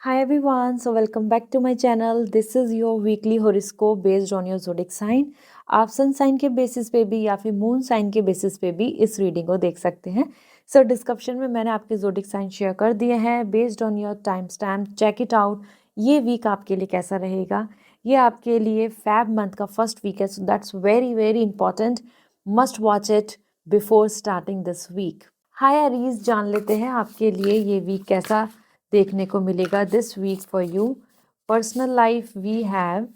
Hi everyone, so welcome back to my channel. This is your weekly horoscope based on your zodiac sign. आप sun sign के basis पे भी या फिर moon sign के basis पे भी इस रीडिंग को देख सकते हैं. सो डिस्क्रिप्शन में मैंने आपके zodiac साइन शेयर कर दिए हैं based on your time stamp. Check it out. ये वीक आपके लिए कैसा रहेगा. ये आपके लिए फैब मंथ का फर्स्ट वीक है, so that's very very important. Must watch it before starting this week. Hi Aries, जान लेते हैं आपके लिए ये वीक कैसा देखने को मिलेगा. This week for you personal life we have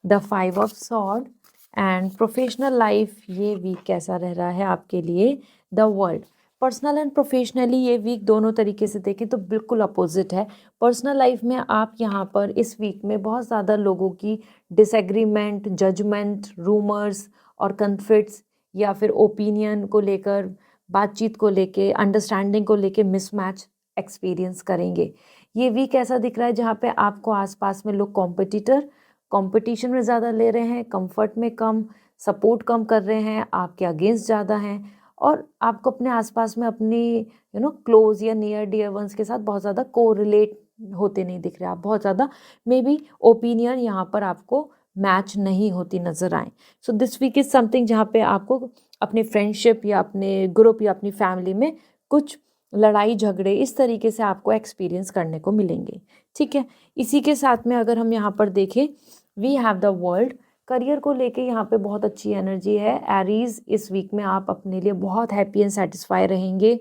the 5 of sword and professional life ये वीक कैसा रह रहा है आपके लिए. The world. Personal and professionally ये वीक दोनों तरीके से देखें तो बिल्कुल अपोजिट है. पर्सनल लाइफ में आप यहाँ पर इस वीक में बहुत ज़्यादा लोगों की डिसएग्रीमेंट, जजमेंट, रूमर्स और कन्फ्लिक्ट्स या फिर ओपिनियन को लेकर, बातचीत को लेके, अंडरस्टैंडिंग को लेके मिसमैच एक्सपीरियंस करेंगे. ये वीक ऐसा दिख रहा है जहाँ पे आपको आसपास में लोग कंपटीशन में ज़्यादा ले रहे हैं, कंफर्ट में कम, सपोर्ट कम कर रहे हैं, आपके अगेंस्ट ज़्यादा हैं और आपको अपने आसपास में अपनी क्लोज या नियर डियर वंस के साथ बहुत ज़्यादा कोरिलेट होते नहीं दिख रहे. आप बहुत ज़्यादा मे बी ओपिनियन यहाँ पर आपको मैच नहीं होती नज़र आए. So this week is something जहाँ पे आपको अपने फ्रेंडशिप या अपने ग्रुप या अपनी फैमिली में कुछ लड़ाई झगड़े इस तरीके से आपको एक्सपीरियंस करने को मिलेंगे. ठीक है. इसी के साथ में अगर हम यहाँ पर देखें, we have the world. Career को लेके यहाँ पे बहुत अच्छी एनर्जी है. एरीज, इस वीक में आप अपने लिए बहुत हैप्पी एंड सेटिस्फाई रहेंगे.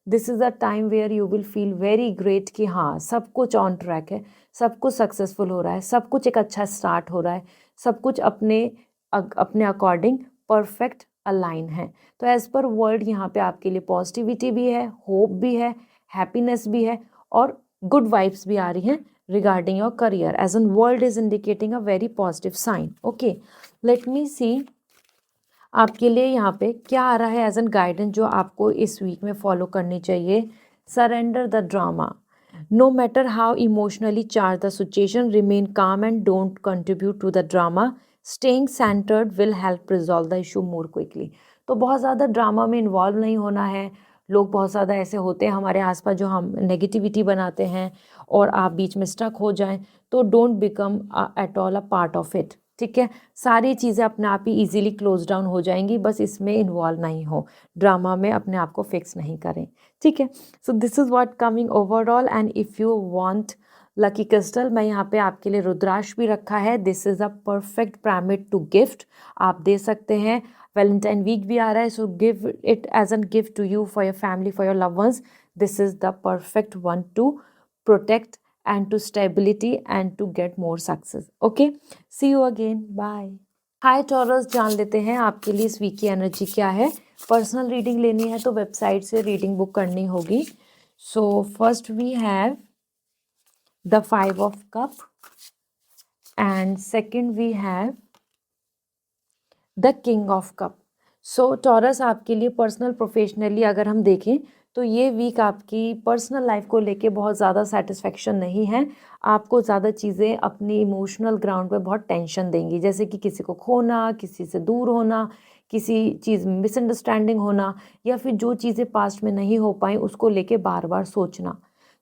This is a time where you will feel very great कि हाँ, सब कुछ ऑन ट्रैक है, सब कुछ सक्सेसफुल हो रहा है, सब कुछ एक अच्छा स्टार्ट हो रहा है, सब कुछ अपने अकॉर्डिंग परफेक्ट अलाइन है. तो एज़ पर वर्ल्ड यहाँ पे आपके लिए पॉजिटिविटी भी है, होप भी है, हैप्पीनेस भी है और गुड वाइब्स भी आ रही हैं regarding your career, as in world is indicating a very positive sign. Okay, let me see आपके लिए यहाँ पे क्या आ रहा है एज एन गाइडेंस जो आपको इस वीक में फॉलो करनी चाहिए. Surrender the drama. No matter how emotionally charge the situation, remain calm and don't contribute to the drama. Staying centred will help resolve the issue more quickly. तो बहुत ज़्यादा drama में इन्वॉल्व नहीं होना है. लोग बहुत ज़्यादा ऐसे होते हैं हमारे आसपास जो हम नेगेटिविटी बनाते हैं और आप बीच में स्टक हो जाएं, तो don't become at all a part of it. ठीक है. सारी चीज़ें अपने आप ही इजीली क्लोज डाउन हो जाएंगी, बस इसमें इन्वॉल्व नहीं हो, ड्रामा में अपने आप को फिक्स नहीं करें. ठीक है. So this is what coming overall. And if you want lucky crystal, मैं यहाँ पे आपके लिए रुद्राक्ष भी रखा है. This is a perfect pyramid to gift. आप दे सकते हैं. वैलेंटाइन वीक भी आ रहा है, so give it as an gift to you, for your family, for your love ones. This is the perfect one to protect and to stability and to get more success. Okay, see you again. Bye. Hi taurus, जान लेते हैं आपके लिए इस week की energy क्या है. Personal reading लेनी है तो वेबसाइट से रीडिंग बुक करनी होगी. So first we have the 5 of cup and second we have the king of cup. So Taurus, आपके लिए पर्सनल प्रोफेशनली अगर हम देखें तो ये वीक आपकी पर्सनल लाइफ को लेके बहुत ज़्यादा सेटिस्फेक्शन नहीं है. आपको ज़्यादा चीज़ें अपनी इमोशनल ग्राउंड पे बहुत टेंशन देंगी, जैसे कि किसी को खोना, किसी से दूर होना, किसी चीज़ में मिसअंडरस्टैंडिंग होना या फिर जो चीज़ें पास्ट में नहीं हो पाई उसको लेके बार बार सोचना.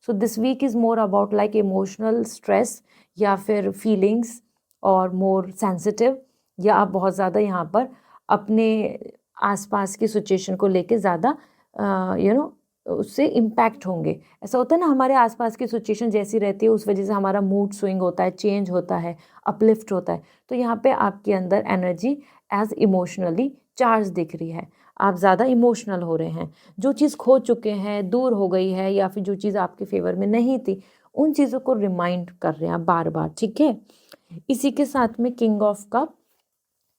So this week is more about like emotional stress या फिर फीलिंग्स और मोर सेंसिटिव, या आप बहुत ज़्यादा यहाँ पर अपने आसपास की सिचुएशन को लेके ज़्यादा उससे इम्पैक्ट होंगे. ऐसा होता है ना, हमारे आसपास की सिचुएशन जैसी रहती है उस वजह से हमारा मूड स्विंग होता है, चेंज होता है, अपलिफ्ट होता है. तो यहाँ पे आपके अंदर एनर्जी एज इमोशनली चार्ज दिख रही है. आप ज़्यादा इमोशनल हो रहे हैं. जो चीज़ खो चुके हैं, दूर हो गई है या फिर जो चीज़ आपके फेवर में नहीं थी, उन चीज़ों को रिमाइंड कर रहे हैं बार बार. ठीक है. इसी के साथ में किंग ऑफ कप.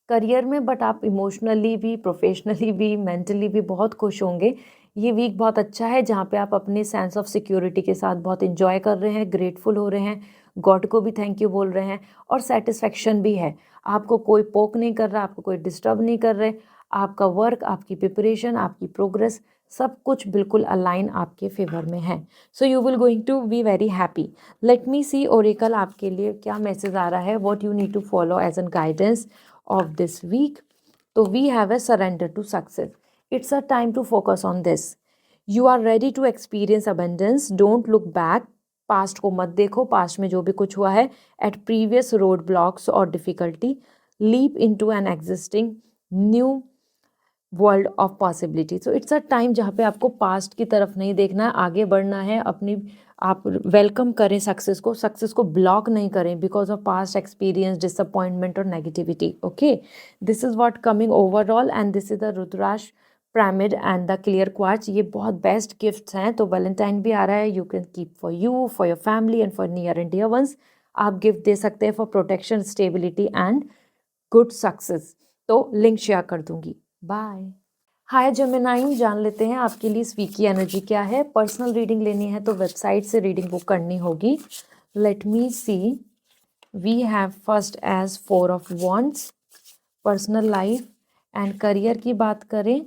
करियर में बट आप इमोशनली भी, प्रोफेशनली भी, मेंटली भी बहुत खुश होंगे. ये वीक बहुत अच्छा है जहाँ पे आप अपने सेंस ऑफ सिक्योरिटी के साथ बहुत इन्जॉय कर रहे हैं, ग्रेटफुल हो रहे हैं, गॉड को भी थैंक यू बोल रहे हैं और सेटिस्फेक्शन भी है. आपको कोई पोक नहीं कर रहा, आपको कोई डिस्टर्ब नहीं कर रहे. आपका वर्क, आपकी प्रिपरेशन, आपकी प्रोग्रेस, सब कुछ बिल्कुल अलाइन आपके फेवर में है. So you will going to be very happy. Let me see oracle आपके लिए क्या मैसेज आ रहा है, what you need to follow as an guidance of this week. So we have a surrender to success. It's a time to focus on this. You are ready to experience abundance. Don't look back. Past को मत देखो, past में जो भी कुछ हुआ है, at previous road blocks और difficulty, leap into an existing new world of possibility. So it's a time जहाँ पे आपको पास्ट की तरफ नहीं देखना है, आगे बढ़ना है। अपनी आप वेलकम करें सक्सेस को ब्लॉक नहीं करें because of past experience, disappointment और negativity. Okay, this is what coming overall and this is the rudraksha pyramid and the clear quartz. ये बहुत बेस्ट गिफ्ट्स हैं। तो वैलेंटाइन भी आ रहा है, you can keep for you, for your family and for near and dear ones. आप gift दे सकते हैं for protection, stability and good success. तो लिंक शेयर कर दूंगी। बाय। हाय जेमिनाई, जान लेते हैं आपके लिए इस वीक की एनर्जी क्या है। पर्सनल रीडिंग लेनी है तो वेबसाइट से रीडिंग बुक करनी होगी। Let me see, we have first as 4 of wands, personal life and career की बात करें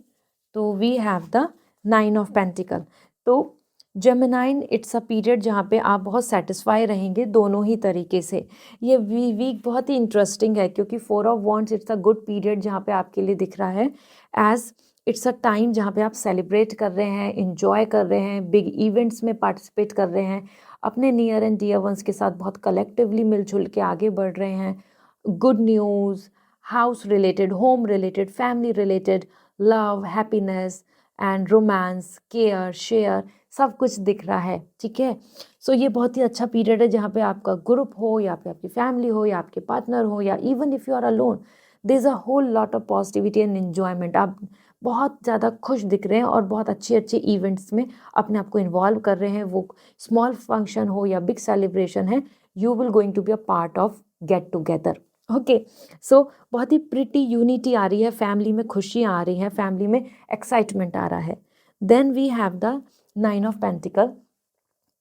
तो we have the 9 of pentacle. तो जेमिनाइन, इट्स अ पीरियड जहाँ पे आप बहुत सेटिस्फाई रहेंगे दोनों ही तरीके से। ये वीक बहुत ही इंटरेस्टिंग है क्योंकि 4 of wands it's a good period जहाँ पे आपके लिए दिख रहा है एज इट्स अ टाइम जहाँ पे आप सेलिब्रेट कर रहे हैं, इंजॉय कर रहे हैं, बिग इवेंट्स में पार्टिसिपेट कर रहे हैं, अपने नियर एंड डियर वंस के साथ बहुत कलेक्टिवली मिलजुल के आगे बढ़ रहे हैं। Good news, house related, home related, family related, love, happiness and romance, care, share, सब कुछ दिख रहा है। ठीक है, सो ये बहुत ही अच्छा पीरियड है जहाँ पे आपका ग्रुप हो या फिर आपकी फैमिली हो या आपके पार्टनर हो या even if you are alone, there is a whole lot of positivity and enjoyment. आप बहुत ज़्यादा खुश दिख रहे हैं और बहुत अच्छे अच्छे इवेंट्स में अपने आप को इन्वॉल्व कर रहे हैं। वो स्मॉल फंक्शन हो या बिग सेलिब्रेशन है, you will going to be a part of get together. Okay, so बहुत ही प्रिटी यूनिटी आ रही है, फैमिली में खुशियाँ आ रही हैं, फैमिली में एक्साइटमेंट आ रहा है। Then we have the 9 of pentacle.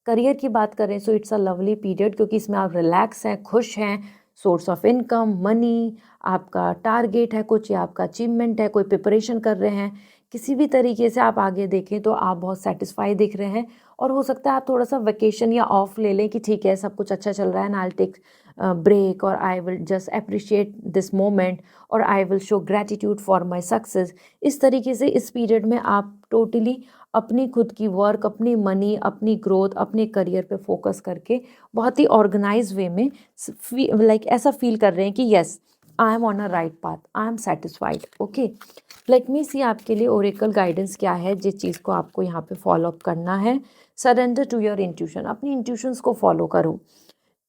Career की बात करें so it's a lovely period क्योंकि इसमें आप रिलैक्स हैं, खुश हैं, सोर्स ऑफ इनकम, मनी, आपका टारगेट है कुछ या आपका अचीवमेंट है, कोई प्रिपरेशन कर रहे हैं, किसी भी तरीके से आप आगे देखें तो आप बहुत सेटिस्फाई दिख रहे हैं। और हो सकता है आप थोड़ा सा वेकेशन या ऑफ ले लें कि ठीक है सब कुछ अच्छा चल रहा है and I will take break और I will just appreciate this moment और I will show gratitude for my success. इस तरीके से इस पीरियड में आप टोटली अपनी खुद की वर्क, अपनी मनी, अपनी ग्रोथ, अपने करियर पे फोकस करके बहुत ही ऑर्गेनाइज वे में लाइक ऐसा फील कर रहे हैं कि yes I am on a right path, I am satisfied. Okay, let me see आपके लिए ओरेकल गाइडेंस क्या है जिस चीज़ को आपको यहाँ पे फॉलो अप करना है। सरेंडर टू योर इंट्यूशन, अपनी इंट्यूशंस को फॉलो करो।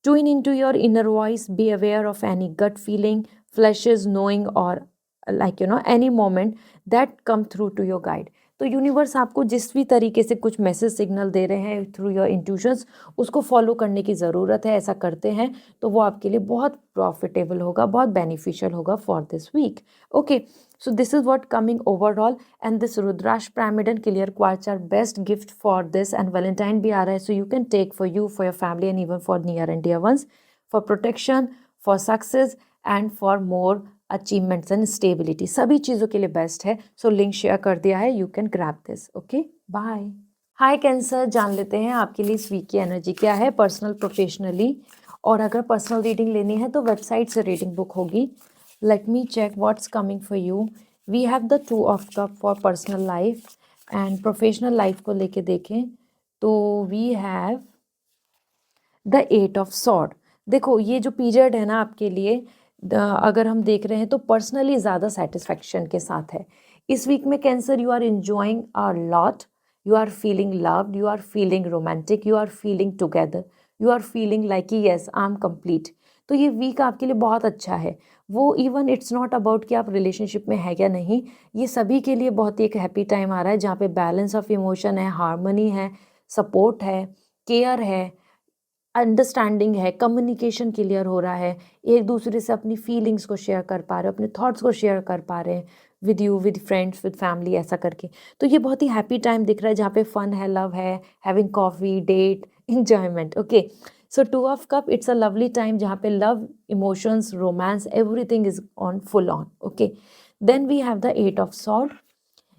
Tune into your inner voice, be aware of any gut feeling, flashes, knowing और like any moment that come through to your guide. तो यूनिवर्स आपको जिस भी तरीके से कुछ मैसेज सिग्नल दे रहे हैं थ्रू योर इंट्यूशंस, उसको फॉलो करने की ज़रूरत है। ऐसा करते हैं तो वो आपके लिए बहुत प्रॉफिटेबल होगा, बहुत बेनिफिशियल होगा for this week. Okay, so this is what coming overall and this Rudrash pyramid and clear quartz are best gift for this and Valentine भी आ रहा है, so you can take for you, for your family and even for near and dear ones, for protection, for success and for more achievements and stability। सभी चीज़ों के लिए best है। So link share कर दिया है, you can grab this. Okay, bye. Hi Cancer, जान लेते हैं आपके लिए इस वीक की एनर्जी क्या है, पर्सनल, प्रोफेशनली। और अगर पर्सनल रीडिंग लेनी है तो वेबसाइट से रीडिंग बुक होगी। Let me check what's coming for you. We have the 2 of cup for personal life and professional life को लेके देखें तो we have the 8 of sword. देखो ये जो पीरियड है ना आपके लिए, अगर हम देख रहे हैं तो पर्सनली ज़्यादा सेटिस्फैक्शन के साथ है। इस वीक में Cancer, you are enjoying a lot, you are feeling loved, you are feeling romantic, you are feeling together, you are feeling like कि येस आई एम कंप्लीट। तो ये वीक आपके लिए बहुत अच्छा है। वो इवन इट्स नॉट अबाउट कि आप रिलेशनशिप में है या नहीं, ये सभी के लिए बहुत ही एक हैप्पी टाइम आ रहा है जहाँ पे बैलेंस ऑफ इमोशन है, हार्मनी है, सपोर्ट है, केयर है, अंडरस्टैंडिंग है, कम्युनिकेशन क्लियर हो रहा है, एक दूसरे से अपनी फीलिंग्स को शेयर कर पा रहे हो, अपने थॉट्स को शेयर कर पा रहे हैं with you, with friends, with family, ऐसा करके। तो ये बहुत ही हैप्पी टाइम दिख रहा है जहाँ पे फन है, लव है, having coffee, date, enjoyment. Okay, so 2 of cup, it's a lovely time जहाँ पे love, emotions, romance, everything is on full on. Okay, then we have the 8 of sword.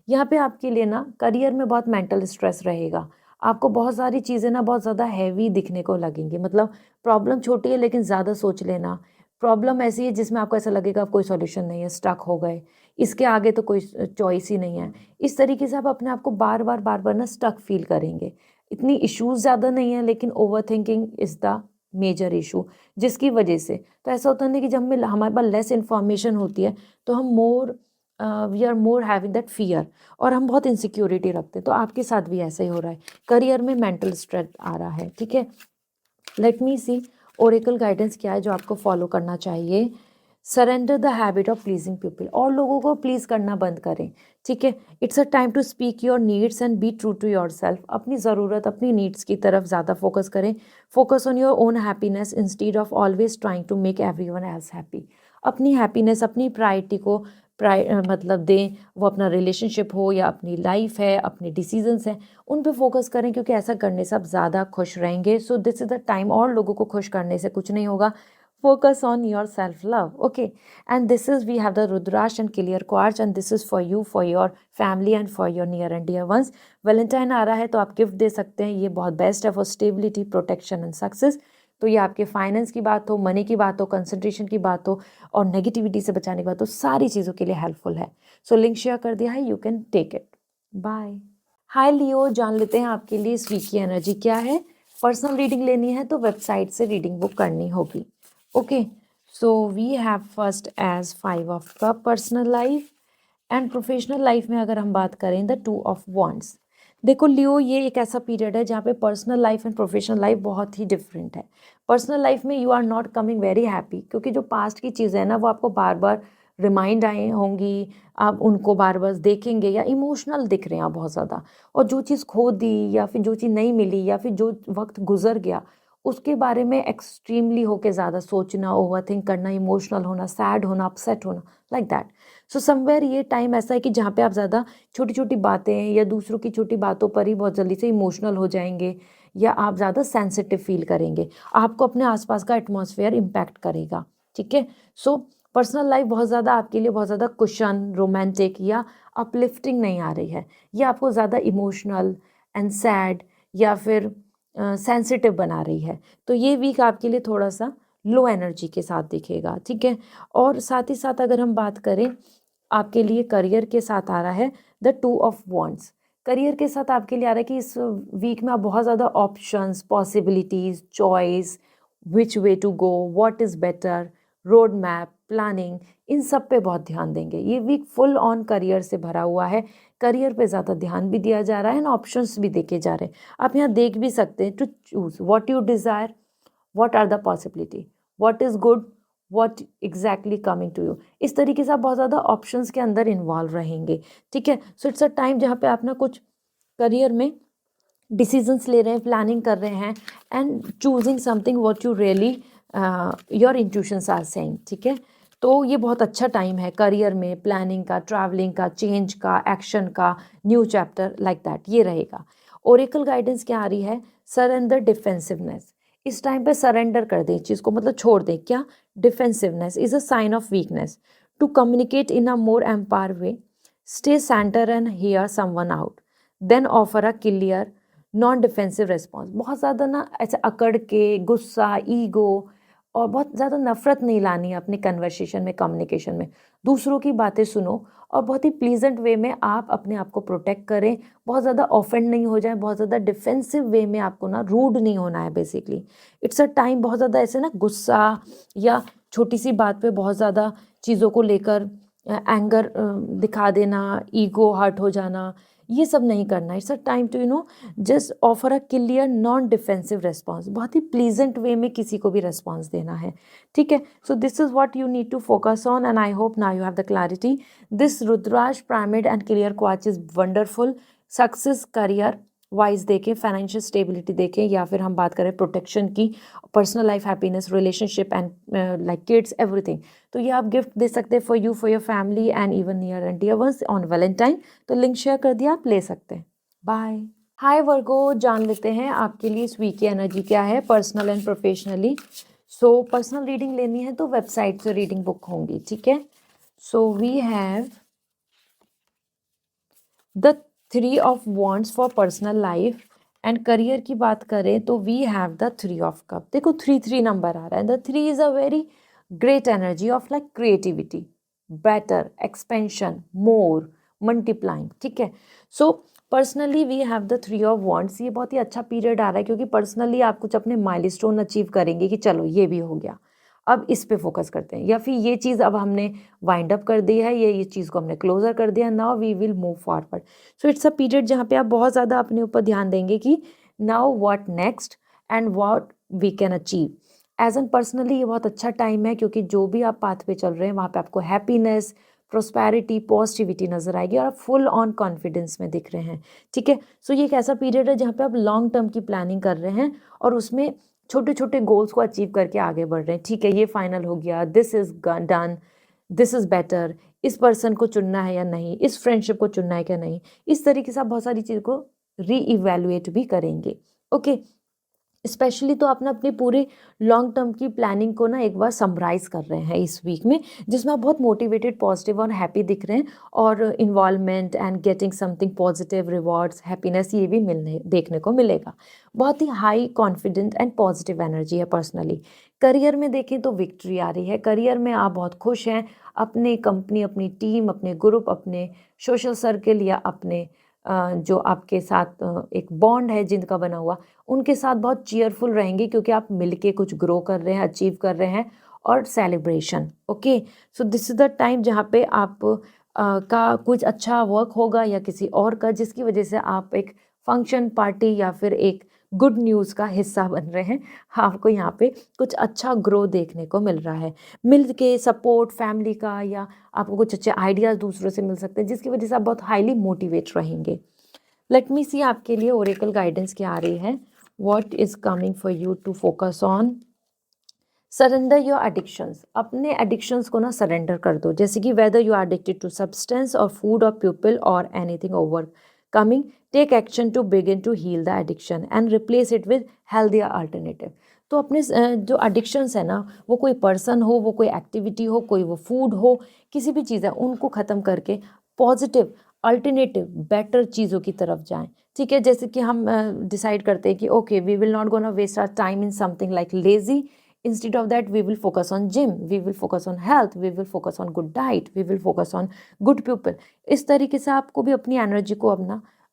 यहाँ पे आपके लिए ना करियर में बहुत मेंटल स्ट्रेस रहेगा। आपको बहुत सारी चीज़ें ना बहुत ज़्यादा हैवी दिखने को लगेंगी, मतलब प्रॉब्लम छोटी है लेकिन ज़्यादा सोच लेना। प्रॉब्लम ऐसी है जिसमें आपको ऐसा लगेगा कोई सॉल्यूशन नहीं है, स्टक हो गए, इसके आगे तो कोई चॉइस ही नहीं है। इस तरीके से आप अपने आप को बार बार ना स्टक फील करेंगे इतनी इश्यूज ज़्यादा नहीं है, लेकिन overthinking is the major issue, जिसकी वजह से तो ऐसा होता है कि जब हमारे पास लेस इन्फॉर्मेशन होती है तो हम we are more having that fear, और हम बहुत इनसिक्योरिटी रखते हैं। तो आपके साथ भी ऐसा ही हो रहा है, करियर में मेंटल स्ट्रेस आ रहा है। ठीक है, let me see oracle guidance क्या है जो आपको फॉलो करना चाहिए। Surrender the habit of pleasing people, और लोगों को प्लीज करना बंद करें। ठीक है, it's a time to speak your needs and be true to your self. अपनी ज़रूरत, अपनी नीड्स की तरफ ज़्यादा फोकस करें। Focus on your own happiness instead of always trying to make everyone else happy. अपनी हैप्पीनेस, अपनी priority को मतलब दें, वो अपना रिलेशनशिप हो या अपनी लाइफ है, अपने डिसीजंस हैं, उन पे फोकस करें, क्योंकि ऐसा करने से आप ज़्यादा खुश रहेंगे। सो दिस इज़ द टाइम, और लोगों को खुश करने से कुछ नहीं होगा। Focus on your self-love. Okay, and this is, we have the Rudrash and clear quartz, and this is for you, for your family and for your near and dear ones. Valentine आ रहा है तो आप gift दे सकते हैं, ये बहुत best है for stability, protection and success. तो ये आपके फाइनेंस की बात हो, मनी की बात हो, कंसंट्रेशन की बात हो, और नेगेटिविटी से बचाने की बात हो, सारी चीज़ों के लिए हेल्पफुल है। सो लिंक शेयर कर दिया है, you can take it. Bye. Hi Leo, जान लेते हैं आपके लिए इस वीक की एनर्जी क्या है। पर्सनल रीडिंग लेनी है तो वेबसाइट से रीडिंग बुक करनी होगी। Okay, so we have first as 5 of cup personal life, and professional life में अगर हम बात करें द 2 ऑफ वॉन्ड्स। देखो लियो, ये एक ऐसा पीरियड है जहाँ पे personal life and professional life बहुत ही डिफरेंट है। पर्सनल लाइफ में you are not coming very happy, क्योंकि जो पास्ट की चीज़ें हैं ना वो आपको बार बार रिमाइंड आए होंगी, आप उनको बार बार देखेंगे, या इमोशनल दिख रहे हैं आप बहुत ज़्यादा। और जो चीज़ खो दी, या फिर जो चीज़ नहीं मिली, या फिर जो वक्त गुजर गया, उसके बारे में एक्सट्रीमली होके ज़्यादा सोचना, ओवरथिंक करना, इमोशनल होना, सैड होना, अपसेट होना, लाइक दैट। सो समवेयर ये टाइम ऐसा है कि जहाँ पे आप ज़्यादा छोटी छोटी बातें या दूसरों की छोटी बातों पर ही बहुत जल्दी से इमोशनल हो जाएंगे, या आप ज़्यादा सेंसिटिव फील करेंगे, आपको अपने आसपास का एटमॉस्फेयर इम्पैक्ट करेगा। ठीक है, सो पर्सनल लाइफ बहुत ज़्यादा आपके लिए बहुत ज़्यादा कुशन, रोमांटिक या अपलिफ्टिंग नहीं आ रही है, ये आपको ज़्यादा इमोशनल एंड सैड या फिर सेंसिटिव बना रही है। तो ये वीक आपके लिए थोड़ा सा लो एनर्जी के साथ दिखेगा। ठीक है, और साथ ही साथ अगर हम बात करें आपके लिए करियर के साथ आ रहा है द 2 ऑफ वॉन्ड्स। करियर के साथ आपके लिए आ रहा है कि इस वीक में आप बहुत ज़्यादा options, possibilities, choice, which way to go, what is better, road map, planning, इन सब पे बहुत ध्यान देंगे। ये वीक फुल ऑन करियर से भरा हुआ है, करियर पे ज़्यादा ध्यान भी दिया जा रहा है, एंड ऑप्शंस भी देखे जा रहे हैं। आप यहाँ देख भी सकते हैं to choose what you desire, what are the possibility, what is good, what exactly coming to you. इस तरीके से आप बहुत ज़्यादा ऑप्शंस के अंदर इन्वॉल्व रहेंगे। ठीक है, सो इट्स अ टाइम जहाँ पे आप ना कुछ करियर में डिसीजंस ले रहे हैं, प्लानिंग कर रहे हैं, and choosing something what you really your intuitions are saying. ठीक है, तो ये बहुत अच्छा टाइम है करियर में, प्लानिंग का, ट्रैवलिंग का, चेंज का, एक्शन का, न्यू चैप्टर, लाइक दैट ये रहेगा। ओरेकल गाइडेंस क्या आ रही है, सरेंडर डिफेंसिवनेस। इस टाइम पे सरेंडर कर दें चीज़ को, मतलब छोड़ दें। क्या, defensiveness is a sign of weakness. To communicate in a more empower way, stay centre and hear someone out, then offer a clear non defensive response. बहुत ज़्यादा ना ऐसे अकड़ के, गुस्सा, ईगो, और बहुत ज़्यादा नफरत नहीं लानी है अपने कन्वर्सेशन में, कम्युनिकेशन में। दूसरों की बातें सुनो, और बहुत ही प्लीजेंट वे में आप अपने आप को प्रोटेक्ट करें। बहुत ज़्यादा ऑफेंड नहीं हो जाए, बहुत ज़्यादा डिफेंसिव वे में आपको ना रूड नहीं होना है बेसिकली। इट्स अ टाइम बहुत ज़्यादा ऐसे ना गुस्सा या छोटी सी बात पे बहुत ज़्यादा चीज़ों को लेकर एंगर दिखा देना, ईगो हर्ट हो जाना, ये सब नहीं करना। It's a time to just offer a clear non defensive response. बहुत ही प्लीजेंट वे में किसी को भी रिस्पॉन्स देना है। ठीक है, so this is what you need to focus on, and I hope now you have the clarity. This rudraksha pyramid and clear quartz is wonderful. Success career wise देखें, फाइनेंशियल स्टेबिलिटी देखें, या फिर हम बात करें प्रोटेक्शन की, personal life, happiness, relationship and like kids, everything. तो ये आप गिफ्ट दे सकते हैं for you, for your family and even near and dear ones on Valentine. तो लिंक शेयर कर दिया, आप ले सकते हैं। बाय। हाय वर्गो, जान लेते हैं आपके लिए इस वीक की एनर्जी क्या है personal and professionally. So personal reading लेनी है तो वेबसाइट से रीडिंग बुक होंगी। ठीक है, so we have the 3 of wands for personal life, and career की बात करें तो we have the 3 of cup. देखो 3 नंबर आ रहा है, the 3 is a very great energy of like creativity, better, expansion, more, multiplying. ठीक है, so personally we have the 3 of wands. ये बहुत ही अच्छा पीरियड आ रहा है क्योंकि पर्सनली आप कुछ अपने माइलस्टोन अचीव करेंगे कि चलो ये भी हो गया, अब इस पे फोकस करते हैं, या फिर ये चीज़ अब हमने वाइंड अप कर दी है, ये चीज़ को हमने क्लोजर कर दिया, now we will move forward. So it's a period जहाँ पे आप बहुत ज़्यादा अपने ऊपर ध्यान देंगे कि now what next and what we can achieve. As an personally ये बहुत अच्छा टाइम है क्योंकि जो भी आप पाथ पे चल रहे हैं वहाँ पे आपको हैप्पीनेस, प्रोस्पैरिटी, पॉजिटिविटी नजर आएगी और आप फुल ऑन कॉन्फिडेंस में दिख रहे हैं। ठीक है, सो ये एक ऐसा पीरियड है जहाँ पे आप लॉन्ग टर्म की प्लानिंग कर रहे हैं और उसमें छोटे छोटे गोल्स को अचीव करके आगे बढ़ रहे हैं। ठीक है, ये फाइनल हो गया, this is done, this is better, इस पर्सन को चुनना है या नहीं, इस फ्रेंडशिप को चुनना है क्या नहीं, इस तरीके से आप बहुत सारी चीज़ को री इवेल्युएट भी करेंगे। ओके, स्पेशली तो आपने अपनी पूरी लॉन्ग टर्म की प्लानिंग को ना एक बार समराइज कर रहे हैं इस वीक में, जिसमें आप बहुत मोटिवेटेड, पॉजिटिव और हैप्पी दिख रहे हैं और involvement and getting something positive, rewards, happiness ये भी मिलने देखने को मिलेगा। बहुत ही high confident and positive energy है पर्सनली। करियर में देखें तो विक्ट्री आ रही है, करियर में आप बहुत खुश हैं, अपनी कंपनी, अपनी टीम, अपने ग्रुप, अपने सोशल सर्कल या अपने जो आपके साथ एक बॉन्ड है जिनका बना हुआ, उनके साथ बहुत चीयरफुल रहेंगे क्योंकि आप मिलके कुछ ग्रो कर रहे हैं, अचीव कर रहे हैं और celebration. Okay, so this is the time जहाँ पे आप का कुछ अच्छा वर्क होगा या किसी और का, जिसकी वजह से आप एक फंक्शन, पार्टी या फिर एक गुड न्यूज़ का हिस्सा बन रहे हैं। आपको यहाँ पे कुछ अच्छा ग्रो देखने को मिल रहा है, मिल के सपोर्ट फैमिली का, या आपको कुछ अच्छे आइडियाज़ दूसरों से मिल सकते हैं जिसकी वजह से आप बहुत हाईली मोटिवेट रहेंगे। लेट मी सी आपके लिए ओरेकल गाइडेंस क्या आ रही है। What is coming for you to focus on? Surrender your addictions. अपने एडिक्शंस को ना सरेंडर कर दो, जैसे कि whether you are addicted to substance और फूड और पीपल और anything overcoming, take action to begin to heal the addiction and replace it with healthier alternative. तो अपने जो एडिक्शंस है ना, वो कोई पर्सन हो, वो कोई एक्टिविटी हो, कोई वो फूड हो, किसी भी चीज़ है, उनको ख़त्म करके पॉजिटिव अल्टरनेटिव बेटर चीज़ों की तरफ जाएं। ठीक है, जैसे कि हम डिसाइड करते हैं कि okay we will not gonna waste our time in something like lazy, instead of that we will focus on gym, we will focus on health, we will focus on good diet, we will focus on good people। इस तरीके से आपको भी अपनी energy को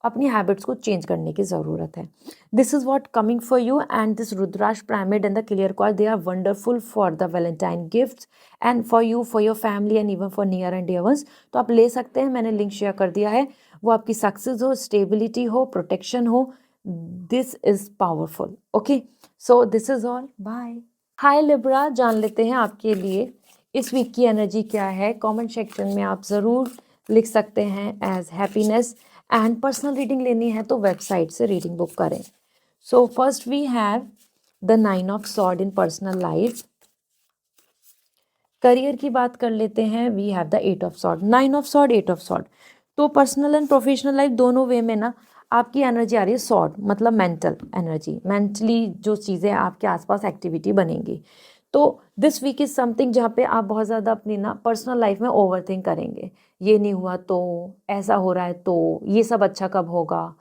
अपनी habits को change करने की ज़रूरत है। This is what coming for you and this rudraksha pyramid and the clear quartz, they are wonderful for the Valentine gifts and for you, for your family and even for near and dear ones. तो आप ले सकते हैं, मैंने link share कर दिया है। वो आपकी सक्सेस हो, स्टेबिलिटी हो, प्रोटेक्शन हो, this is powerful. Okay, so this is all, bye. Hi Libra, जान लेते हैं आपके लिए इस वीक की एनर्जी क्या है। कमेंट सेक्शन में आप ज़रूर लिख सकते हैं as happiness, and personal reading लेनी है तो वेबसाइट से रीडिंग बुक करें। So first we have the 9 of sword in personal life. Career की बात कर लेते हैं, we have the 8 of sword, 9 of sword, 8 of sword. तो पर्सनल एंड प्रोफेशनल लाइफ दोनों वे में ना आपकी एनर्जी आ रही है सॉर्ड, मतलब मेंटल एनर्जी, मेंटली जो चीज़ें आपके आसपास एक्टिविटी बनेंगी। तो दिस वीक इज़ समथिंग जहाँ पे आप बहुत ज़्यादा अपनी ना पर्सनल लाइफ में ओवर थिंक करेंगे, ये नहीं हुआ तो, ऐसा हो रहा है तो, ये सब अच्छा कब होगा,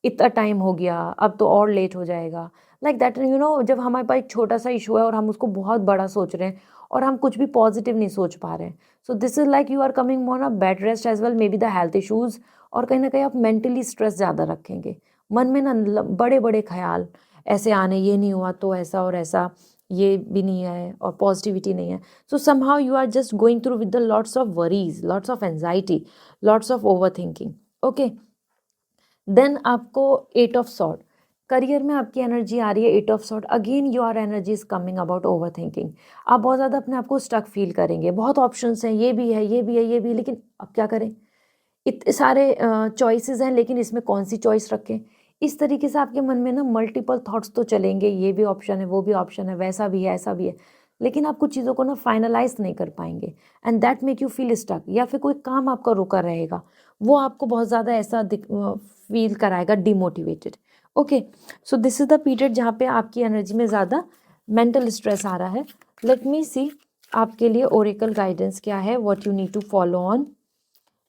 इतना टाइम हो गया, अब तो और लेट हो जाएगा, लाइक दैट। यू नो, जब हमारे पास एक छोटा सा इशू है और हम उसको बहुत बड़ा सोच रहे हैं और हम कुछ भी पॉजिटिव नहीं सोच पा रहे हैं। So this is like you are coming on a bed rest as well, maybe the health issues, और कहीं ना कहीं आप मेंटली स्ट्रेस ज़्यादा रखेंगे। मन में ना बड़े बड़े ख्याल ऐसे आने, ये नहीं हुआ तो ऐसा और ऐसा, ये भी नहीं है और पॉजिटिविटी नहीं है। So somehow you are just going through with the lots of worries, lots of anxiety, lots of overthinking. Okay, then आपको 8 ऑफ सॉर्ड, करियर में आपकी एनर्जी आ रही है 8 of sword. Again your energy is coming about over thinking. आप बहुत ज़्यादा अपने आप को स्टक फील करेंगे, बहुत ऑप्शंस हैं, ये भी है, ये भी है, ये भी है, लेकिन अब क्या करें, इतने सारे चॉइसेस हैं, लेकिन इसमें कौन सी चॉइस रखें। इस तरीके से आपके मन में ना मल्टीपल थॉट्स तो चलेंगे, ये भी ऑप्शन है, वो भी ऑप्शन है, वैसा भी है, ऐसा भी है, लेकिन आप कुछ चीज़ों को ना फाइनलाइज नहीं कर पाएंगे and that make you feel stuck. या फिर कोई काम आपका रुका रहेगा, वो आपको बहुत ज़्यादा ऐसा फील कराएगा demotivated. Okay, so this is the period जहाँ पे आपकी एनर्जी में ज़्यादा मेंटल स्ट्रेस आ रहा है। लेट मी सी आपके लिए ओरेकल गाइडेंस क्या है, what you need to follow on,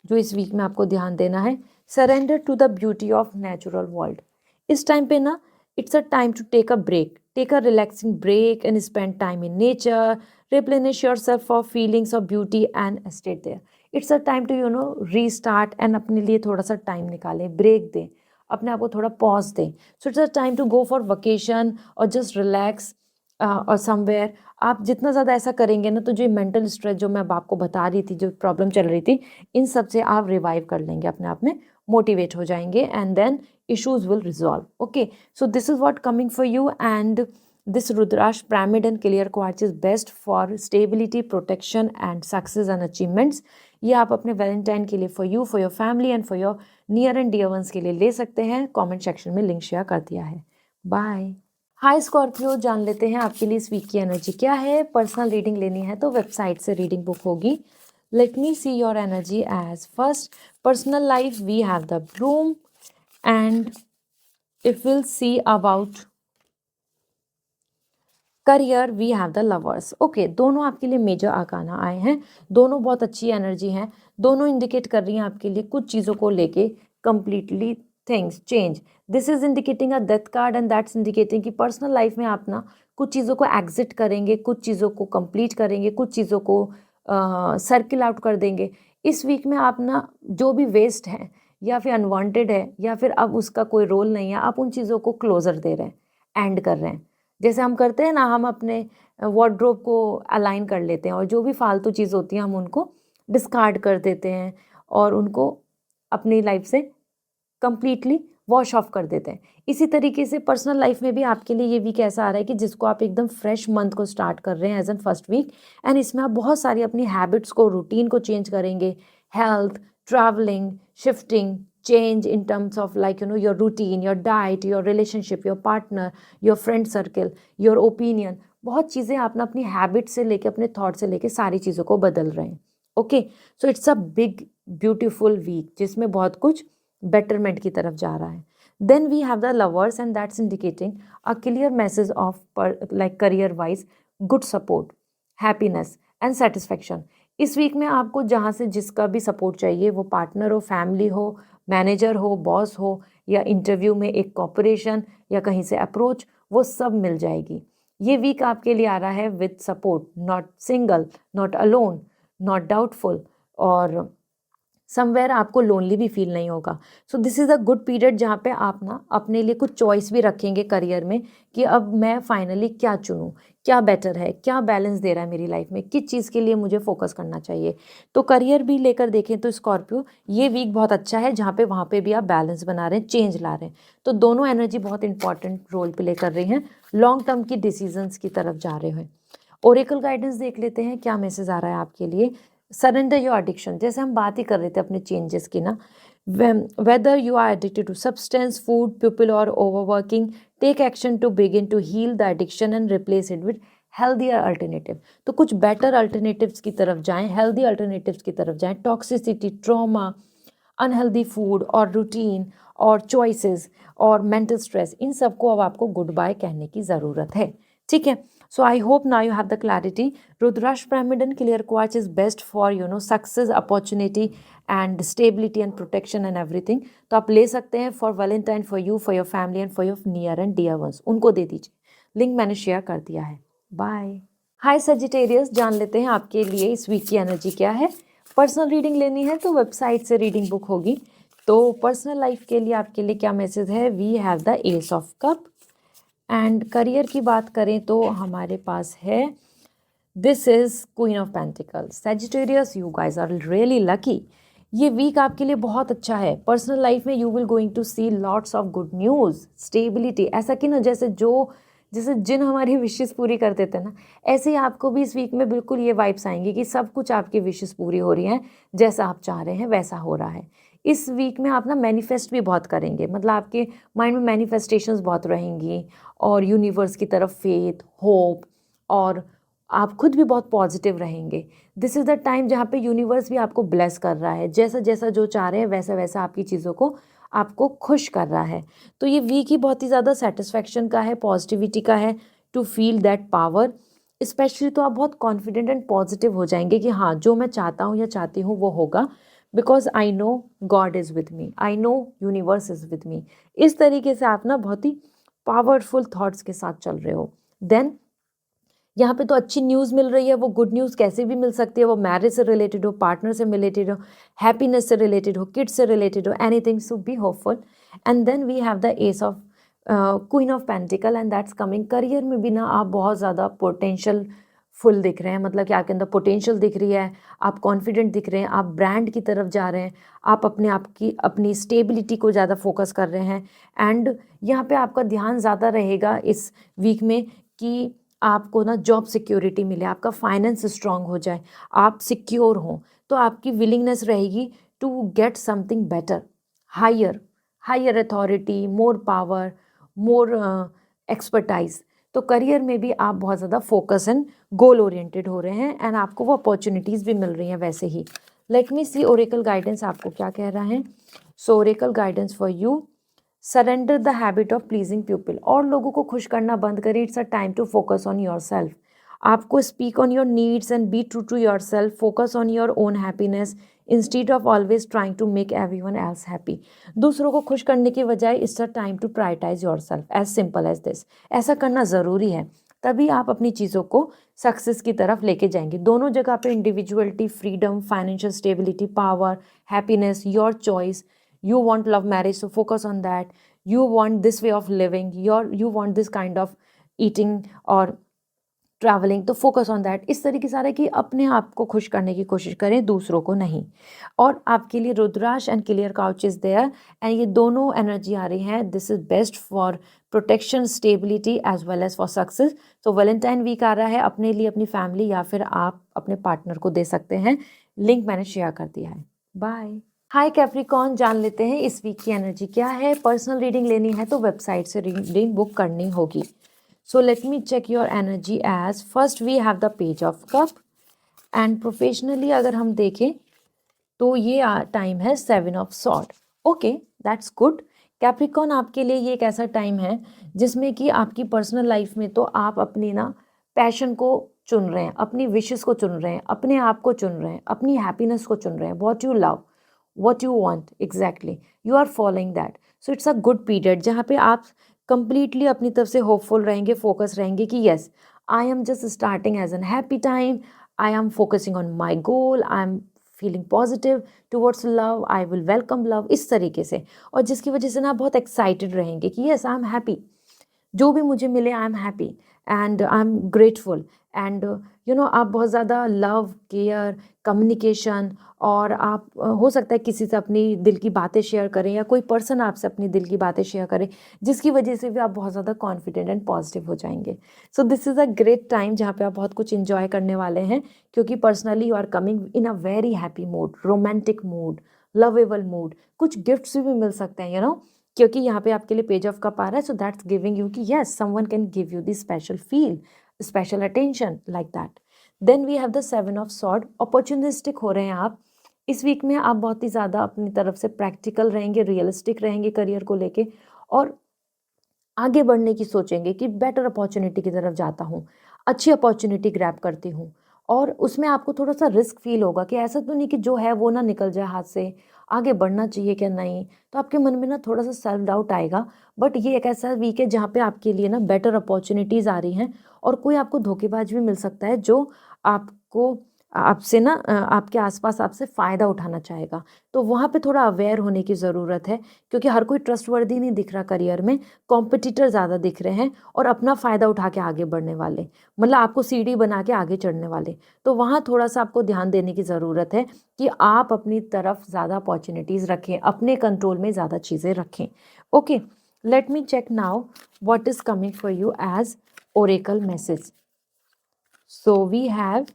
जो इस वीक में आपको ध्यान देना है। Surrender to the beauty of natural world. इस टाइम पे ना it's a time to take a break, take a relaxing break and spend time in nature, replenish yourself of feelings of beauty and stay there. It's a time to restart and अपने लिए थोड़ा सा time निकालें, break दें, अपने आप को थोड़ा पॉज दें. So it's a time to go for vacation और जस्ट रिलैक्स और समवेयर. आप जितना ज़्यादा ऐसा करेंगे ना, तो जो मेंटल स्ट्रेस जो मैं अब आपको बता रही थी, जो प्रॉब्लम चल रही थी, इन सब से आप रिवाइव कर लेंगे, अपने आप में मोटिवेट हो जाएंगे and then issues will resolve. Okay, so this is what coming for you, and this Rudrash pyramid and clear quartz is best for stability, protection and success and achievements. ये आप अपने वैलेंटाइन के लिए for you, for your family and for your near and dear ones के लिए ले सकते हैं. कमेंट सेक्शन में लिंक शेयर कर दिया है. बाय. हाय स्कॉर्पियो, जान लेते हैं आपके लिए इस वीक की एनर्जी क्या है. पर्सनल रीडिंग लेनी है तो वेबसाइट से रीडिंग बुक होगी. Let me see your energy as first. Personal life we have the bloom, and if we'll see about career we have the lovers. Okay, दोनों आपके लिए मेजर आकाना आए हैं. दोनों बहुत अच्छी एनर्जी हैं. दोनों इंडिकेट कर रही हैं आपके लिए कुछ चीज़ों को लेके completely things change. This is indicating a death card and that's indicating कि पर्सनल लाइफ में आप ना कुछ चीज़ों को एग्जिट करेंगे, कुछ चीज़ों को कंप्लीट करेंगे, कुछ चीज़ों को सर्किल आउट कर देंगे. इस वीक में आप ना जो भी वेस्ट है या फिर अनवांटेड है या फिर अब उसका कोई रोल नहीं है, आप उन चीज़ों को क्लोजर दे रहे हैं, एंड कर रहे हैं. जैसे हम करते हैं ना, हम अपने वार्डरोब को अलाइन कर लेते हैं और जो भी फालतू चीज़ होती है हम उनको डिस्कार्ड कर देते हैं और उनको अपनी लाइफ से कंप्लीटली वॉश ऑफ कर देते हैं. इसी तरीके से पर्सनल लाइफ में भी आपके लिए ये वीक ऐसा आ रहा है कि जिसको आप एकदम फ्रेश मंथ को स्टार्ट कर रहे हैं as an first week, and इसमें आप बहुत सारी अपनी हैबिट्स को, रूटीन को चेंज करेंगे. Health, travelling, shifting, change in terms of like your routine, your diet, your relationship, your partner, your friend circle, your opinion. बहुत चीज़ें आप ना अपनी हैबिट से लेके, अपने थॉट से लेके सारी चीज़ों को बदल रहे हैं. Okay, so it's a big beautiful week जिसमें बहुत कुछ बेटरमेंट की तरफ जा रहा है. Then we have the lovers and that's indicating a clear message of like career wise good support, happiness and satisfaction. इस वीक में आपको जहाँ से जिसका भी सपोर्ट चाहिए, वो पार्टनर हो, फैमिली हो, मैनेजर हो, बॉस हो, या इंटरव्यू में एक कॉपरेशन या कहीं से अप्रोच, वो सब मिल जाएगी. ये वीक आपके लिए आ रहा है with support, not single, not alone, not doubtful, और समवेयर आपको लोनली भी फील नहीं होगा. सो this is a good period जहाँ पे आप ना अपने लिए कुछ चॉइस भी रखेंगे करियर में कि अब मैं फाइनली क्या चुनूँ, क्या बेटर है, क्या बैलेंस दे रहा है मेरी लाइफ में, किस चीज़ के लिए मुझे फोकस करना चाहिए. तो करियर भी लेकर देखें तो स्कॉर्पियो ये वीक बहुत अच्छा है जहाँ पे वहाँ पे भी आप बैलेंस बना रहे हैं, चेंज ला रहे हैं. तो दोनों एनर्जी बहुत इंपॉर्टेंट रोल प्ले कर रही हैं, लॉन्ग टर्म की डिसीजंस की तरफ जा रहे हैं. ओरेकल गाइडेंस देख लेते हैं क्या मैसेज आ रहा है आपके लिए. सरेंडर योर एडिक्शन, जैसे हम बात ही कर रहे थे अपने चेंजेस की ना. Whether you are addicted to substance, food, people और overworking, take action to begin to heal the addiction and replace it with healthier alternative. तो कुछ बेटर अल्टरनेटिव्स की तरफ जाएं, हेल्दी अल्टरनेटिव्स की तरफ जाएं. टॉक्सिसिटी, ट्रॉमा, अनहेल्दी फूड और रूटीन और चॉइसेस और मेंटल स्ट्रेस, इन सबको अब आपको गुड बाय कहने की ज़रूरत है. ठीक है, so I hope now you have the clarity. Rudrash pyramid and clear quartz is best for success, opportunity and stability and protection and everything. तो आप ले सकते हैं for Valentine, for you, for your family and for your near and dear ones. उनको दे दीजिए. Link मैंने share कर दिया है. बाय. हाय सजिटेरियस, जान लेते हैं आपके लिए इस वीक की एनर्जी क्या है. पर्सनल रीडिंग लेनी है तो वेबसाइट से रीडिंग बुक होगी. तो पर्सनल लाइफ के लिए आपके लिए क्या मैसेज है. We have the ace of cup. And career की बात करें तो हमारे पास है this is queen of pentacles. Sagittarius, you guys are really lucky. ये वीक आपके लिए बहुत अच्छा है. पर्सनल लाइफ में you will going to see lots of good news, stability. ऐसा कि ना जैसे जिन हमारी विशेस पूरी कर देते हैं ना, ऐसे ही आपको भी इस वीक में बिल्कुल ये वाइब्स आएंगी कि सब कुछ आपकी विशेस पूरी हो रही हैं, जैसा आप चाह रहे हैं वैसा हो रहा है. इस वीक में आप ना मैनिफेस्ट भी बहुत करेंगे, मतलब आपके माइंड में मैनिफेस्टेशंस बहुत रहेंगी और यूनिवर्स की तरफ फेथ, होप, और आप खुद भी बहुत पॉजिटिव रहेंगे. दिस इज़ द टाइम जहाँ पे यूनिवर्स भी आपको ब्लेस कर रहा है. जैसा जैसा जो चाह रहे हैं वैसा वैसा आपकी चीज़ों को आपको खुश कर रहा है. तो ये वीक ही बहुत ही ज़्यादा सेटिस्फैक्शन का है, पॉजिटिविटी का है, to feel that power. Specially तो आप बहुत कॉन्फिडेंट एंड पॉजिटिव हो जाएंगे कि हाँ, जो मैं चाहता हूँ या चाहती हूँ वो होगा, because I know God is with me, I know universe is with me. इस तरीके से आप ना बहुत ही पावरफुल थॉट्स के साथ चल रहे हो. देन यहाँ पे तो अच्छी न्यूज़ मिल रही है, वो गुड न्यूज़ कैसे भी मिल सकती है, वो मैरिज से रिलेटेड हो, पार्टनर से रिलेटेड हो, हैप्पीनेस से रिलेटेड हो, किड्स से रिलेटेड हो, anything, so be hopeful. And then we have the ace of queen of pentacle and that's coming. Career में भी ना आप बहुत ज़्यादा पोटेंशियल फुल दिख रहे हैं, मतलब कि आपके अंदर पोटेंशियल दिख रही है, आप कॉन्फिडेंट दिख रहे हैं, आप ब्रांड की तरफ जा रहे हैं, आप अपने आप की अपनी स्टेबिलिटी को ज़्यादा फोकस कर रहे हैं। एंड यहाँ पे आपका ध्यान ज़्यादा रहेगा इस वीक में कि आपको ना जॉब सिक्योरिटी मिले, आपका फाइनेंस स्ट्रांग हो जाए, आप सिक्योर हों, तो आपकी विलिंगनेस रहेगी to get something better, higher higher authority, more power, more expertise. तो करियर में भी आप बहुत ज़्यादा फोकस एंड गोल ओरिएंटेड हो रहे हैं एंड आपको वो अपॉर्चुनिटीज़ भी मिल रही हैं वैसे ही। Let me see oracle guidance आपको क्या कह रहा है। So oracle guidance for you, surrender the habit of pleasing people. और लोगों को खुश करना बंद करें, it's a time to focus on your self. आपको speak on your needs and be true to your self, focus on your own happiness instead of always trying to make everyone else happy. दूसरों को खुश करने की बजाय it's a time to prioritize yourself, as simple as this. ऐसा करना ज़रूरी है, तभी आप अपनी चीज़ों को सक्सेस की तरफ लेके जाएंगे। दोनों जगह पे individuality, freedom, financial stability, power, happiness, your choice. You want love marriage, so focus on that. You want this way of living, you want this kind of eating or travelling, तो focus on that. इस तरीके से कि अपने आप को खुश करने की कोशिश करें, दूसरों को नहीं। और आपके लिए rudraksha and clear quartz is there and ये दोनों एनर्जी आ रही हैं। This is best for protection, stability as well as for success. तो वैलेंटाइन वीक आ रहा है, अपने लिए, अपनी फैमिली या फिर आप अपने पार्टनर को दे सकते हैं। लिंक मैंने शेयर कर दिया है। बाय। हाय कैप्रिकॉर्न, जान लेते हैं इस वीक की एनर्जी क्या है। पर्सनल रीडिंग लेनी है तो वेबसाइट से रीडिंग बुक करनी होगी। So let me check your energy as first we have the page of cup and professionally अगर हम देखें तो ये टाइम है 7 of sword. Okay, that's good. Capricorn, आपके लिए ये एक ऐसा टाइम है जिसमें कि आपकी पर्सनल लाइफ में तो आप अपनी ना पैशन को चुन रहे हैं, अपनी विशेस को चुन रहे हैं, अपने आप को चुन रहे हैं, अपनी हैप्पीनेस को चुन रहे हैं, what you love, what you want exactly, you are following that. So it's a good period जहाँ पे आप completely अपनी तरफ से hopeful रहेंगे, focus रहेंगे कि yes, I am just starting as a happy time, I am focusing on my goal, I am feeling positive towards love, I will welcome love, इस तरीके से। और जिसकी वजह से ना आप बहुत excited रहेंगे कि yes, I am happy, जो भी मुझे मिले I am happy and I am grateful and you know आप बहुत ज़्यादा लव, केयर, कम्युनिकेशन और आप हो सकता है किसी से अपनी दिल की बातें शेयर करें या कोई पर्सन आपसे अपनी दिल की बातें शेयर करे जिसकी वजह से भी आप बहुत ज़्यादा कॉन्फिडेंट एंड पॉजिटिव हो जाएंगे। सो this is a great time जहाँ पे आप बहुत कुछ इंजॉय करने वाले हैं क्योंकि personally you are coming in a very happy mood, romantic mood, lovable mood. कुछ गिफ्ट्स भी मिल सकते हैं, यू नो, क्योंकि यहाँ पे आपके लिए पेज ऑफ कप आ रहा है। सो दैट्स गिविंग यू कि yes, someone can give you the special feel, special attention like that. Then we have the 7 of sword. Opportunistic हो रहे हैं आप इस वीक में, आप बहुत ही ज़्यादा अपनी तरफ से प्रैक्टिकल रहेंगे, रियलिस्टिक रहेंगे करियर को लेके और आगे बढ़ने की सोचेंगे कि बेटर अपॉर्चुनिटी की तरफ जाता हूँ, अच्छी अपॉर्चुनिटी ग्रैब करती हूँ। और उसमें आपको थोड़ा सा रिस्क फील होगा कि ऐसा तो नहीं कि जो है वो ना निकल जाए हाथ से, आगे बढ़ना चाहिए क्या नहीं, तो आपके मन में ना थोड़ा सा सेल्फ डाउट आएगा। बट ये एक ऐसा वीक है जहाँ पे आपके लिए ना बेटर अपॉर्चुनिटीज़ आ रही हैं और कोई आपको धोखेबाज भी मिल सकता है जो आपको आपसे ना आपके आसपास आपसे फ़ायदा उठाना चाहेगा। तो वहाँ पे थोड़ा अवेयर होने की ज़रूरत है क्योंकि हर कोई ट्रस्टवर्दी नहीं दिख रहा करियर में, कॉम्पिटिटर ज़्यादा दिख रहे हैं और अपना फ़ायदा उठा के आगे बढ़ने वाले, मतलब आपको सीढ़ी बना के आगे चढ़ने वाले। तो वहाँ थोड़ा सा आपको ध्यान देने की ज़रूरत है कि आप अपनी तरफ ज़्यादा अपॉर्चुनिटीज़ रखें, अपने कंट्रोल में ज़्यादा चीज़ें रखें। Okay, let me check now what is coming for you as oracle message. So we have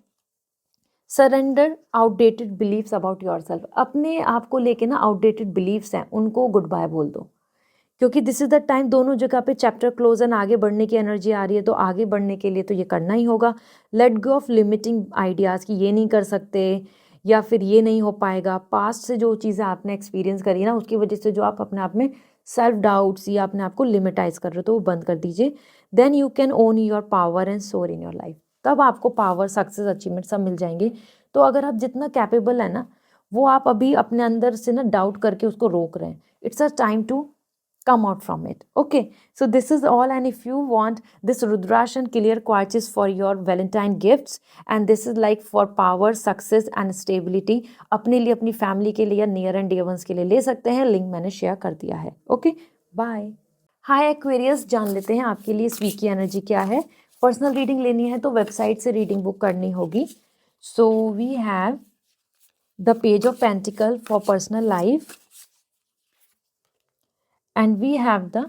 surrender outdated beliefs about yourself. अपने आप को लेके ना आउटडेटेड बिलीव्स हैं उनको गुड बाय बोल दो क्योंकि दिस इज़ द टाइम, दोनों जगह पे चैप्टर क्लोज एंड आगे बढ़ने की एनर्जी आ रही है। तो आगे बढ़ने के लिए तो ये करना ही होगा। Let go of limiting ideas कि ये नहीं कर सकते या फिर ये नहीं हो पाएगा। पास्ट से जो चीज़ें आपने एक्सपीरियंस करी ना उसकी वजह से जो आप अपने आप में सेल्फ डाउट्स या अपने आप को लिमिटाइज कर रहे हो तो वो बंद कर दीजिए। Then you can own your power and soar in your life. तब आपको पावर, सक्सेस, अचीवमेंट सब मिल जाएंगे। तो अगर आप जितना कैपेबल है ना वो आप अभी अपने अंदर से ना डाउट करके उसको रोक रहे हैं, it's a time to come out from it. Okay, so this is all, and if you want this Rudrash and clear quartz for your Valentine gifts, and this is like for power, success and stability, अपने लिए, अपनी family के लिए या near and dear ones के लिए ले सकते हैं. लिंक मैंने शेयर कर दिया है. Okay, bye. हाय एक्वेरियस, जान लेते हैं आपके लिए इस वीक की एनर्जी क्या है. पर्सनल रीडिंग लेनी है तो वेबसाइट से रीडिंग बुक करनी होगी. So we have the page of pentacle for personal life, and we have the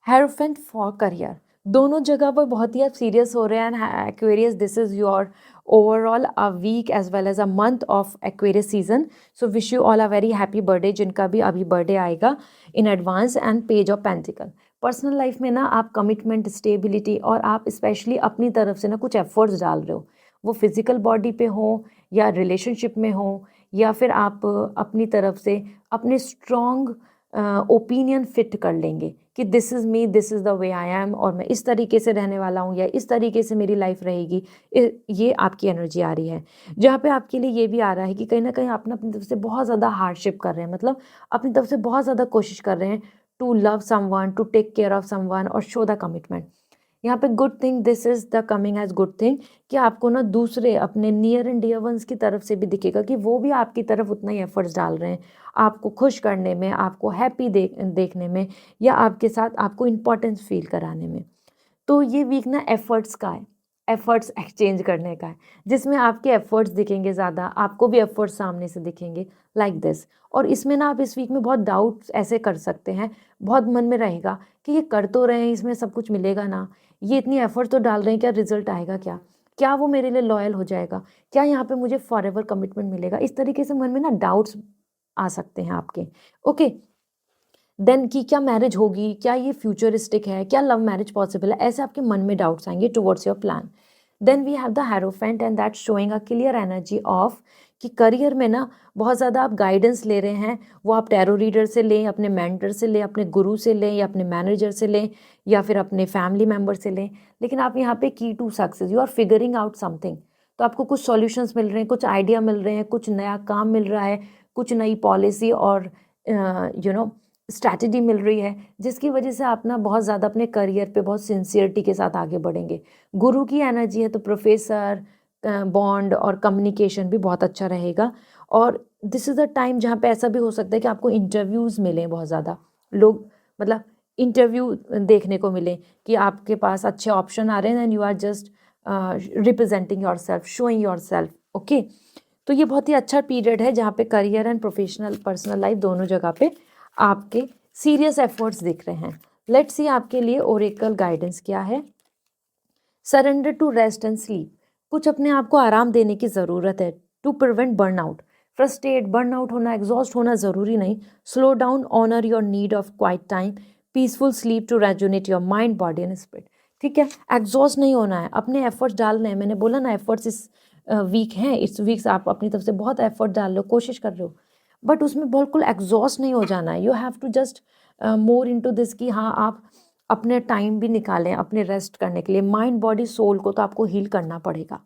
hierophant for career. दोनों जगह पर बहुत ही आप सीरियस हो रहे हैं Aquarius. This is your overall a week as well as a month of Aquarius season. So wish you all a very happy birthday, जिनका भी अभी बर्थडे आएगा in advance. And page of pentacle, personal life में ना आप commitment, stability, और आप specially अपनी तरफ से ना कुछ एफर्ट्स डाल रहे हो, वो फिजिकल बॉडी पे हो या रिलेशनशिप में हो, या फिर आप अपनी तरफ से अपने स्ट्रॉन्ग ओपिनियन फिट कर लेंगे कि this is me, this is the way I am, और मैं इस तरीके से रहने वाला हूँ या इस तरीके से मेरी लाइफ रहेगी. ये आपकी एनर्जी आ रही है, जहाँ पे आपके लिए ये भी आ रहा है कि कहीं ना कहीं आप अपनी तरफ से बहुत ज़्यादा हार्डशिप कर रहे हैं, मतलब अपनी तरफ से बहुत ज़्यादा कोशिश कर रहे हैं to love someone, to take care of someone और शो द कमिटमेंट. यहाँ पे good thing, this is the coming as good thing, कि आपको ना दूसरे अपने नियर एंड डियर वंस की तरफ से भी दिखेगा कि वो भी आपकी तरफ उतना ही एफर्ट्स डाल रहे हैं, आपको खुश करने में, आपको हैप्पी देखने में, या आपके साथ आपको इम्पोर्टेंस फील कराने में. तो ये वीक ना एफर्ट्स का है, एफर्ट्स एक्सचेंज करने का है, जिसमें आपके एफर्ट्स दिखेंगे ज़्यादा, आपको भी एफर्ट्स सामने से दिखेंगे लाइक दिस. और इसमें ना आप इस वीक में बहुत डाउट्स ऐसे कर सकते हैं, बहुत मन में रहेगा कि ये कर तो रहे हैं, इसमें सब कुछ मिलेगा ना, ये इतनी एफर्ट तो डाल रहे हैं, क्या रिजल्ट आएगा, क्या वो मेरे लिए लॉयल हो जाएगा, क्या यहाँ पे मुझे फॉर एवर कमिटमेंट मिलेगा. इस तरीके से मन में ना डाउट्स आ सकते हैं आपके. ओके, देन कि क्या मैरिज होगी, क्या ये फ्यूचरिस्टिक है, क्या लव मैरिज पॉसिबल है, ऐसे आपके मन में डाउट्स आएंगे towards your plan. Then we have the hierophant, and that showing a clear energy of कि करियर में ना बहुत ज़्यादा आप गाइडेंस ले रहे हैं, वो आप टैरो रीडर से लें, अपने मेंटर से लें, अपने गुरु से लें, या अपने मैनेजर से लें, या फिर अपने फैमिली मेम्बर से लें. लेकिन आप यहाँ पे key to success, you are figuring out something. तो आपको कुछ सॉल्यूशंस मिल रहे हैं, कुछ आइडिया मिल रहे हैं, कुछ नया काम मिल रहा है, कुछ नई पॉलिसी और स्ट्रैटेजी मिल रही है, जिसकी वजह से आप ना बहुत ज़्यादा अपने करियर पे बहुत सिंसियरिटी के साथ आगे बढ़ेंगे. गुरु की एनर्जी है तो प्रोफेसर, बॉन्ड और कम्युनिकेशन भी बहुत अच्छा रहेगा. और दिस इज़ द टाइम जहाँ पे ऐसा भी हो सकता है कि आपको इंटरव्यूज़ मिलें, बहुत ज़्यादा लोग, मतलब इंटरव्यू देखने को मिले कि आपके पास अच्छे ऑप्शन आ रहे हैं, and you are just representing yourself, showing yourself. Okay, तो ये बहुत ही अच्छा पीरियड है जहाँ पे career and professional personal life दोनों जगह पे आपके सीरियस एफर्ट्स दिख रहे हैं. लेट्स सी आपके लिए ओरेकल गाइडेंस क्या है. Surrender to rest and sleep, कुछ अपने आप को आराम देने की ज़रूरत है. To prevent burnout, frustrate, burnout होना, एग्जॉस्ट होना ज़रूरी नहीं. Slow down, honour your need of quiet time, peaceful sleep to rejuvenate your mind, body and spirit. ठीक है, एग्जॉस्ट नहीं होना है, अपने एफर्ट्स डालने हैं. मैंने बोला ना एफर्ट्स इस वीक हैं, इस वीक आप अपनी तरफ से बहुत एफर्ट डाल रहे हो, कोशिश कर रहे हो, बट उसमें बिल्कुल एग्जॉस्ट नहीं हो जाना है. You have to just more into this कि हाँ, आप अपने टाइम भी निकालें अपने रेस्ट करने के लिए. माइंड, बॉडी, सोल को तो आपको हील करना पड़ेगा.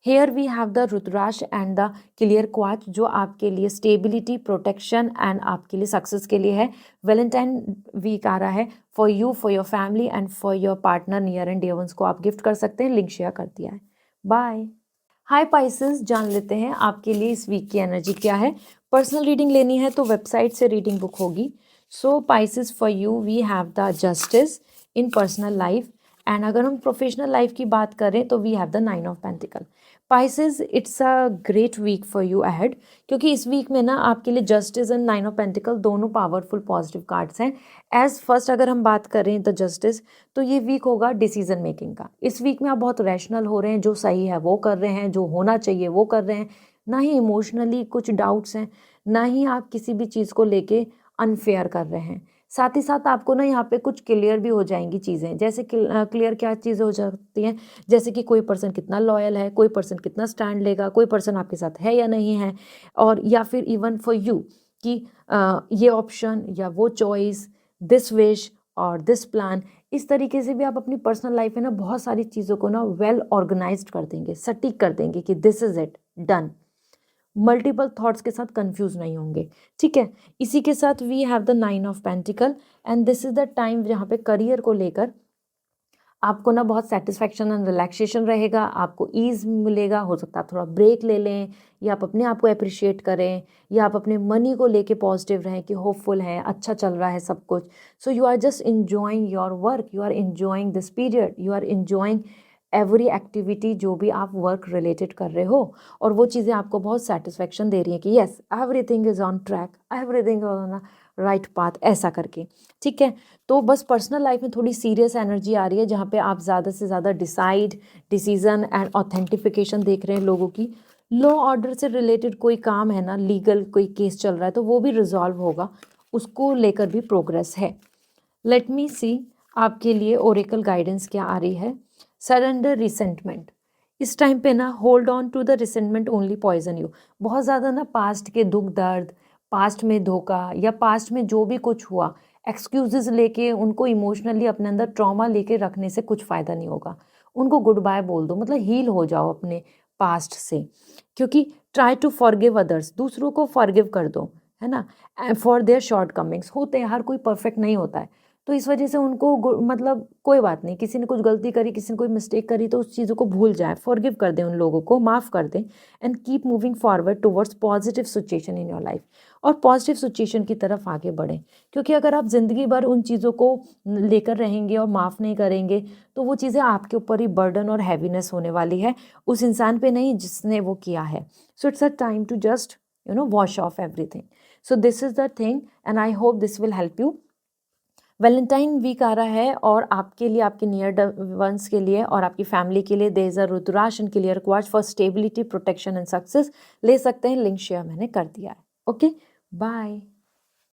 Here we have the rudraksha and the clear quartz, जो आपके लिए स्टेबिलिटी, प्रोटेक्शन एंड आपके लिए सक्सेस के लिए है. वैलेंटाइन वीक आ रहा है for you, for your family and for your partner, near and dear ones को आप गिफ्ट कर सकते हैं. लिंक शेयर कर दिया है. बाय. हाय पाइसेस, जान लेते हैं आपके लिए इस वीक की एनर्जी क्या है. पर्सनल रीडिंग लेनी है तो वेबसाइट से रीडिंग बुक होगी. So Pisces, for you we have the justice in personal life, and अगर हम प्रोफेशनल लाइफ की बात करें तो we have the 9 of pentacles. Pisces, it's a great week for you ahead, क्योंकि इस वीक में ना आपके लिए जस्टिस एंड 9 ऑफ पेंटिकल दोनों पावरफुल पॉजिटिव कार्ड्स हैं. एज फर्स्ट अगर हम बात करें द जस्टिस, तो ये वीक होगा डिसीजन मेकिंग का. इस वीक में आप बहुत रैशनल हो रहे हैं, जो सही है वो कर रहे हैं, जो होना चाहिए वो कर रहे हैं, ना ही इमोशनली कुछ डाउट्स हैं, ना ही आप किसी भी चीज़ को लेके अनफेयर कर रहे हैं. साथ ही साथ आपको ना यहाँ पे कुछ क्लियर भी हो जाएंगी चीज़ें. जैसे क्लियर क्या चीज़ें हो जाती हैं, जैसे कि कोई पर्सन कितना लॉयल है, कोई पर्सन कितना स्टैंड लेगा, कोई पर्सन आपके साथ है या नहीं है, और या फिर इवन फॉर यू कि ये ऑप्शन या वो चॉइस, दिस विश और दिस प्लान. इस तरीके से भी आप अपनी पर्सनल लाइफ में ना बहुत सारी चीज़ों को ना वेल ऑर्गेनाइज्ड कर देंगे, सटीक कर देंगे कि this is it, done. Multiple thoughts के साथ कंफ्यूज नहीं होंगे, ठीक है। इसी के साथ we have the 9 of pentacle and this is the time जहाँ पे करियर को लेकर आपको ना बहुत सेटिस्फैक्शन एंड रिलैक्सेशन रहेगा, आपको ईज़ मिलेगा। हो सकता है आप थोड़ा ब्रेक ले लें, या आप अपने आप को अप्रिशिएट करें, या आप अपने मनी को लेके पॉजिटिव रहें कि होपफुल हैं, अच्छा चल रहा है सब कुछ। So you are just enjoying your work, you are enjoying this period, you are enjoying every activity जो भी आप वर्क रिलेटेड कर रहे हो, और वो चीज़ें आपको बहुत सेटिस्फैक्शन दे रही हैं कि yes everything is on track, everything on right path, ऐसा करके, ठीक है। तो बस पर्सनल लाइफ में थोड़ी सीरियस एनर्जी आ रही है, जहाँ पे आप ज़्यादा से ज़्यादा डिसीजन एंड ऑथेंटिफिकेशन देख रहे हैं लोगों की। लॉ ऑर्डर से रिलेटेड कोई काम है ना, लीगल कोई केस चल रहा है, तो वो भी रिजॉल्व होगा, उसको लेकर भी प्रोग्रेस है। लेट मी सी आपके लिए ओरेकल गाइडेंस क्या आ रही है। सरेंडर रिसेंटमेंट, इस टाइम पे ना hold on to the resentment only poison you. बहुत ज़्यादा ना पास्ट के दुख दर्द, पास्ट में धोखा, या पास्ट में जो भी कुछ हुआ, एक्सक्यूजेस लेके उनको इमोशनली अपने अंदर ट्रॉमा लेके रखने से कुछ फ़ायदा नहीं होगा। उनको गुड बाय बोल दो, मतलब हील हो जाओ अपने पास्ट से, क्योंकि ट्राई टू फॉरगिव अदर्स, दूसरों को फॉरगिव कर दो, है ना, फॉर देयर शॉर्ट कमिंग्स। होते हैं, हर कोई परफेक्ट नहीं होता है, तो इस वजह से उनको मतलब कोई बात नहीं, किसी ने कुछ गलती करी, किसी ने कोई मिस्टेक करी, तो उस चीज़ों को भूल जाए, फॉरगिव कर दें उन लोगों को, माफ़ कर दें, and keep moving forward towards positive situation in your life, और पॉजिटिव सिचुएशन की तरफ आगे बढ़ें। क्योंकि अगर आप ज़िंदगी भर उन चीज़ों को लेकर रहेंगे और माफ़ नहीं करेंगे, तो वो चीज़ें आपके ऊपर ही बर्डन और हैवीनेस होने वाली है, उस इंसान पे नहीं जिसने वो किया है। So it's a time to just wash off everything. So this is the thing and I hope this will help you. Valentine week आ रहा है, और आपके लिए, आपके नियर वंस के लिए और आपकी फैमिली के लिए, there is a rudraksha and clear quartz for stability, protection and success. ले सकते हैं, लिंक शेयर मैंने कर दिया है। Okay, bye.